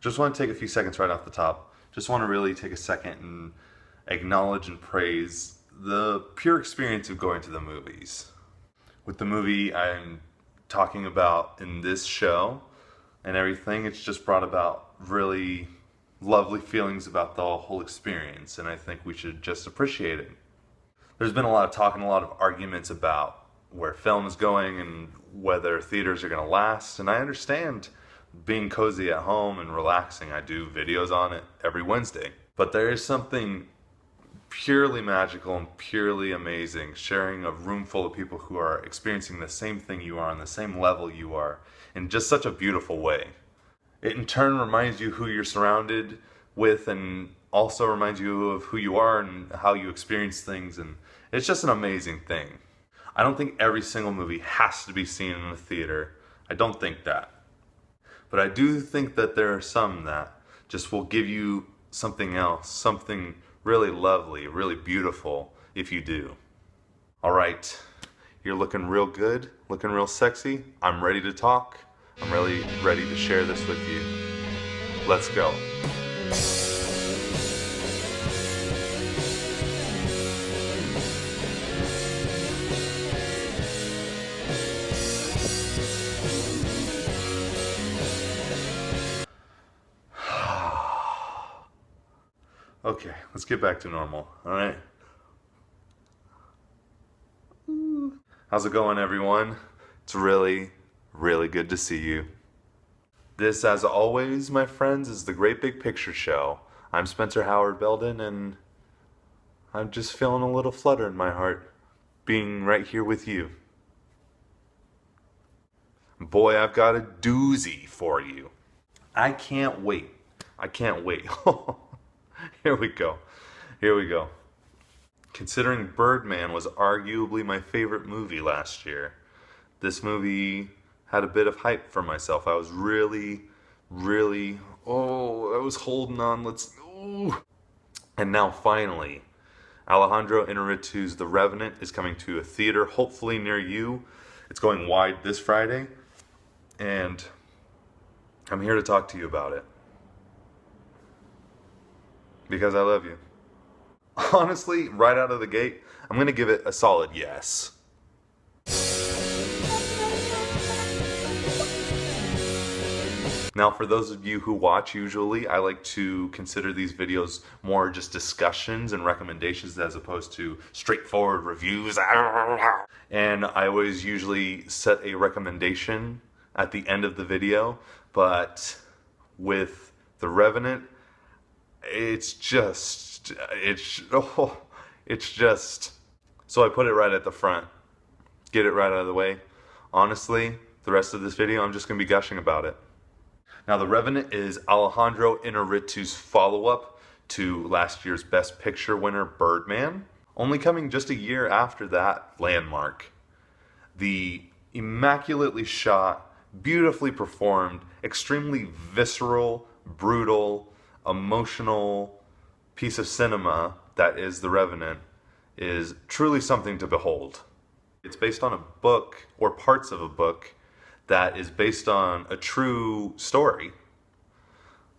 Just want to take a few seconds right off the top. Just want to really take a second and acknowledge and praise the pure experience of going to the movies. With the movie I'm talking about in this show and everything, it's just brought about really lovely feelings about the whole experience, and I think we should just appreciate it. There's been a lot of talk and a lot of arguments about where film is going and whether theaters are going to last, and I understand being cozy at home and relaxing. I do videos on it every Wednesday. But there is something purely magical and purely amazing sharing a room full of people who are experiencing the same thing you are on the same level you are in just such a beautiful way. It in turn reminds you who you're surrounded with and also reminds you of who you are and how you experience things, and it's just an amazing thing. I don't think every single movie has to be seen in a theater. I don't think that. But I do think that there are some that just will give you something else, something really lovely, really beautiful if you do. Alright, you're looking real good, looking real sexy. I'm ready to talk. I'm really ready to share this with you. Let's go. Okay, let's get back to normal, alright? How's it going, everyone? It's really good to see you. This, as always, my friends, is the Great Big Picture Show. I'm Spencer Howard Belden, and I'm just feeling a little flutter in my heart being right here with you. Boy, I've got a doozy for you. I can't wait. I can't wait. Here we go. Here we go. Considering Birdman was arguably my favorite movie last year, this movie had a bit of hype for myself. I was really, I was holding on. And now finally, Alejandro Inarritu's The Revenant is coming to a theater, hopefully near you. It's going wide this Friday, and I'm here to talk to you about it. Because I love you. Honestly, right out of the gate, I'm going to give it a solid yes. Now, for those of you who watch usually, I like to consider these videos more just discussions and recommendations as opposed to straightforward reviews. And I always usually set a recommendation at the end of the video, but with The Revenant, it's just, so I put it right at the front. Get it right out of the way. Honestly, the rest of this video, I'm just going to be gushing about it. Now, The Revenant is Alejandro Inarritu's follow-up to last year's Best Picture winner, Birdman, only coming just a year after that landmark. The immaculately shot, beautifully performed, extremely visceral, brutal, emotional piece of cinema that is The Revenant is truly something to behold. It's based on a book, or parts of a book, that is based on a true story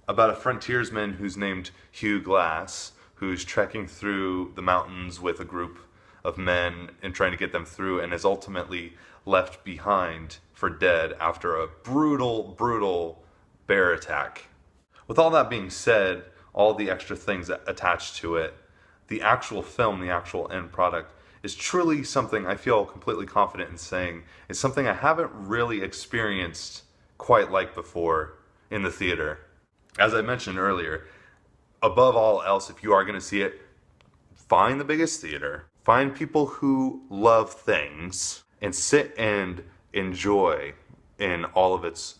about a frontiersman who's named Hugh Glass, who's trekking through the mountains with a group of men and trying to get them through, and is ultimately left behind for dead after a brutal bear attack. With all that being said, all the extra things that attach to it, the actual film, the actual end product, is truly something I feel completely confident in saying is something I haven't really experienced quite like before in the theater. As I mentioned earlier, above all else, if you are going to see it, find the biggest theater. Find people who love things and sit and enjoy in all of its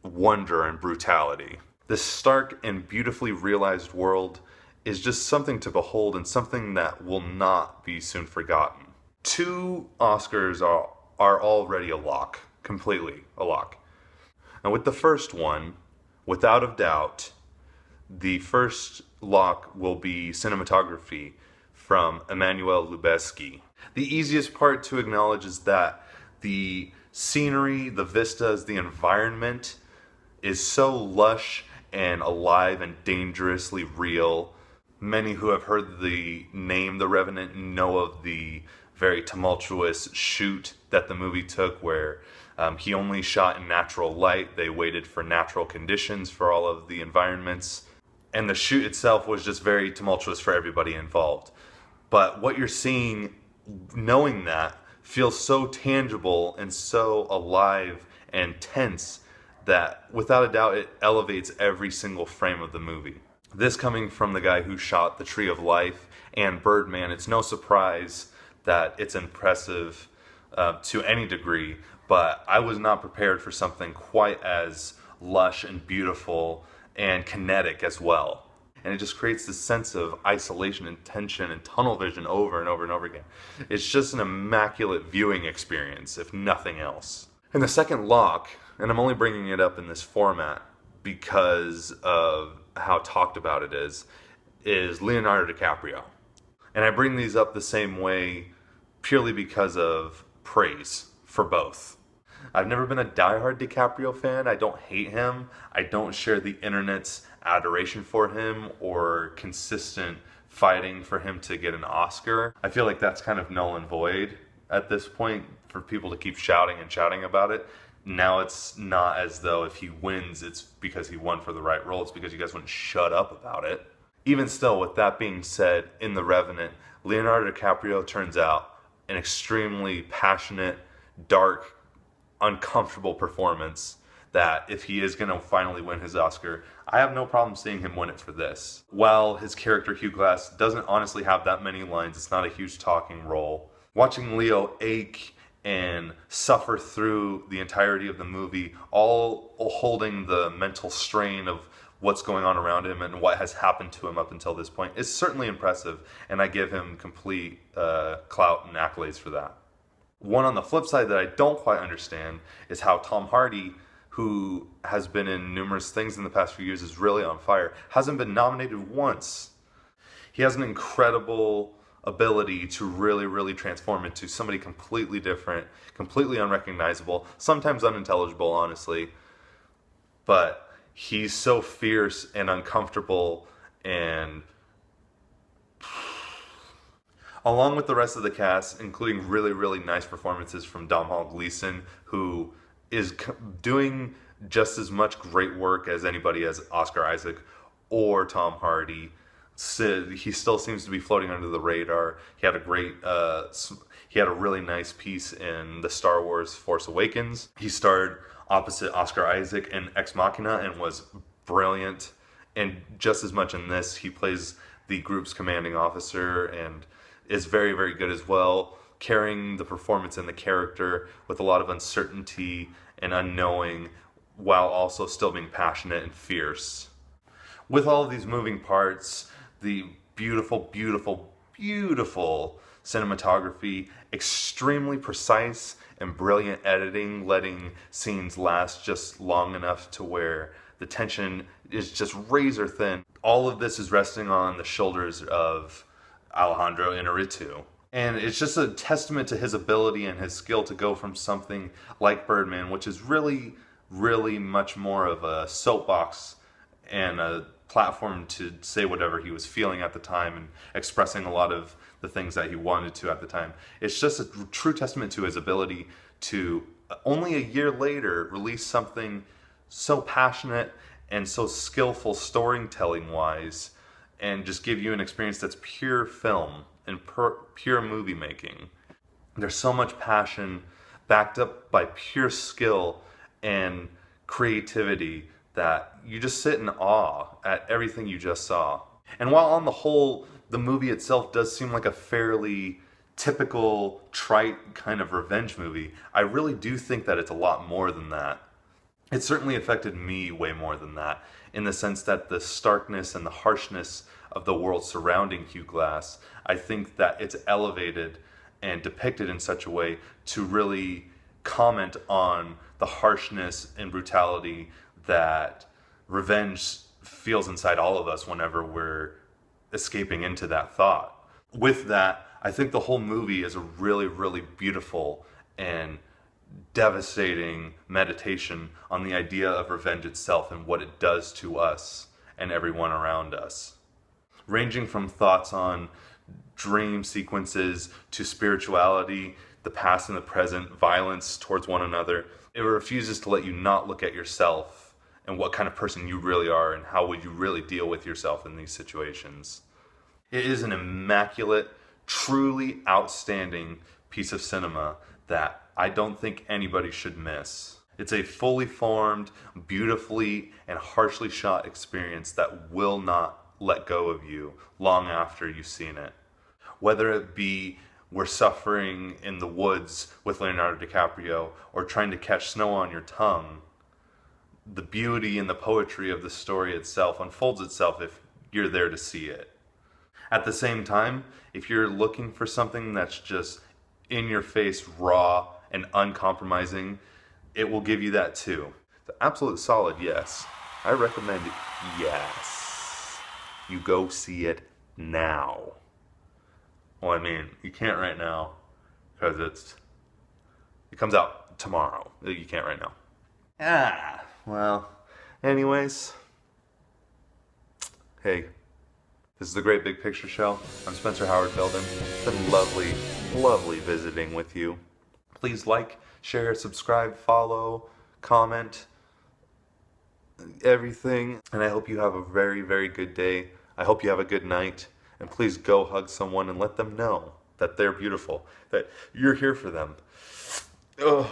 wonder and brutality. This stark and beautifully realized world is just something to behold and something that will not be soon forgotten. 2 Oscars are already a lock, completely a lock. And with the first one, without a doubt, the first lock will be cinematography from Emmanuel Lubezki. The easiest part to acknowledge is that the scenery, the vistas, the environment is so lush and alive and dangerously real. Many who have heard the name The Revenant know of the very tumultuous shoot that the movie took, where he only shot in natural light. They waited for natural conditions for all of the environments. And the shoot itself was just very tumultuous for everybody involved. But what you're seeing, knowing that, feels so tangible and so alive and tense that without a doubt it elevates every single frame of the movie. This coming from the guy who shot The Tree of Life and Birdman, it's no surprise that it's impressive to any degree, but I was not prepared for something quite as lush and beautiful and kinetic as well. And it just creates this sense of isolation and tension and tunnel vision over and over and over again. It's just an immaculate viewing experience, if nothing else. And the second lock, and I'm only bringing it up in this format because of how talked about it is Leonardo DiCaprio. And I bring these up the same way purely because of praise for both. I've never been a diehard DiCaprio fan. I don't hate him. I don't share the internet's adoration for him or consistent fighting for him to get an Oscar. I feel like that's kind of null and void at this point for people to keep shouting and shouting about it. Now it's not as though if he wins, it's because he won for the right role. It's because you guys wouldn't shut up about it. Even still, with that being said, in The Revenant, Leonardo DiCaprio turns out an extremely passionate, dark, uncomfortable performance that if he is going to finally win his Oscar, I have no problem seeing him win it for this. While his character Hugh Glass doesn't honestly have that many lines, it's not a huge talking role. Watching Leo ache and suffer through the entirety of the movie, all holding the mental strain of what's going on around him and what has happened to him up until this point, is certainly impressive, and I give him complete clout and accolades for that. One on the flip side that I don't quite understand is how Tom Hardy, who has been in numerous things in the past few years, is really on fire, hasn't been nominated once. He has an incredible ability to really transform into somebody completely different, completely unrecognizable, sometimes unintelligible, honestly. But he's so fierce and uncomfortable, and along with the rest of the cast, including really nice performances from Domhnall Gleeson, who is doing just as much great work as anybody as Oscar Isaac or Tom Hardy. He still seems to be floating under the radar. He had a really nice piece in the Star Wars Force Awakens. He starred opposite Oscar Isaac in Ex Machina and was brilliant. And just as much in this, he plays the group's commanding officer and is very good as well, carrying the performance and the character with a lot of uncertainty and unknowing, while also still being passionate and fierce. With all of these moving parts, the beautiful cinematography, extremely precise and brilliant editing, letting scenes last just long enough to where the tension is just razor thin. All of this is resting on the shoulders of Alejandro Inarritu. And it's just a testament to his ability and his skill to go from something like Birdman, which is really much more of a soapbox and a platform to say whatever he was feeling at the time and expressing a lot of the things that he wanted to at the time. It's just a true testament to his ability to, only a year later, release something so passionate and so skillful storytelling-wise, and just give you an experience that's pure film and pure movie making. There's so much passion backed up by pure skill and creativity that you just sit in awe at everything you just saw. And while on the whole, the movie itself does seem like a fairly typical, trite kind of revenge movie, I really do think that it's a lot more than that. It certainly affected me way more than that, in the sense that the starkness and the harshness of the world surrounding Hugh Glass, I think that it's elevated and depicted in such a way to really comment on the harshness and brutality that revenge feels inside all of us whenever we're escaping into that thought. With that, I think the whole movie is a really beautiful and devastating meditation on the idea of revenge itself and what it does to us and everyone around us. Ranging from thoughts on dream sequences to spirituality, the past and the present, violence towards one another, it refuses to let you not look at yourself and what kind of person you really are and how would you really deal with yourself in these situations. It is an immaculate, truly outstanding piece of cinema that I don't think anybody should miss. It's a fully formed, beautifully and harshly shot experience that will not let go of you long after you've seen it. Whether it be We're Suffering in the Woods with Leonardo DiCaprio or Trying to Catch Snow on Your Tongue, the beauty and the poetry of the story itself unfolds itself if you're there to see it. At the same time, if you're looking for something that's just in your face, raw, and uncompromising, it will give you that too. The absolute solid yes. I recommend it, yes. You go see it now. Well, I mean, you can't right now because it comes out tomorrow. You can't right now. Well, anyways. Hey, this is the Great Big Picture Show. I'm Spencer Howard Belden. It's been lovely, lovely visiting with you. Please like, share, subscribe, follow, comment, everything. And I hope you have a very, very good day. I hope you have a good night. And please go hug someone and let them know that they're beautiful, that you're here for them. Ugh.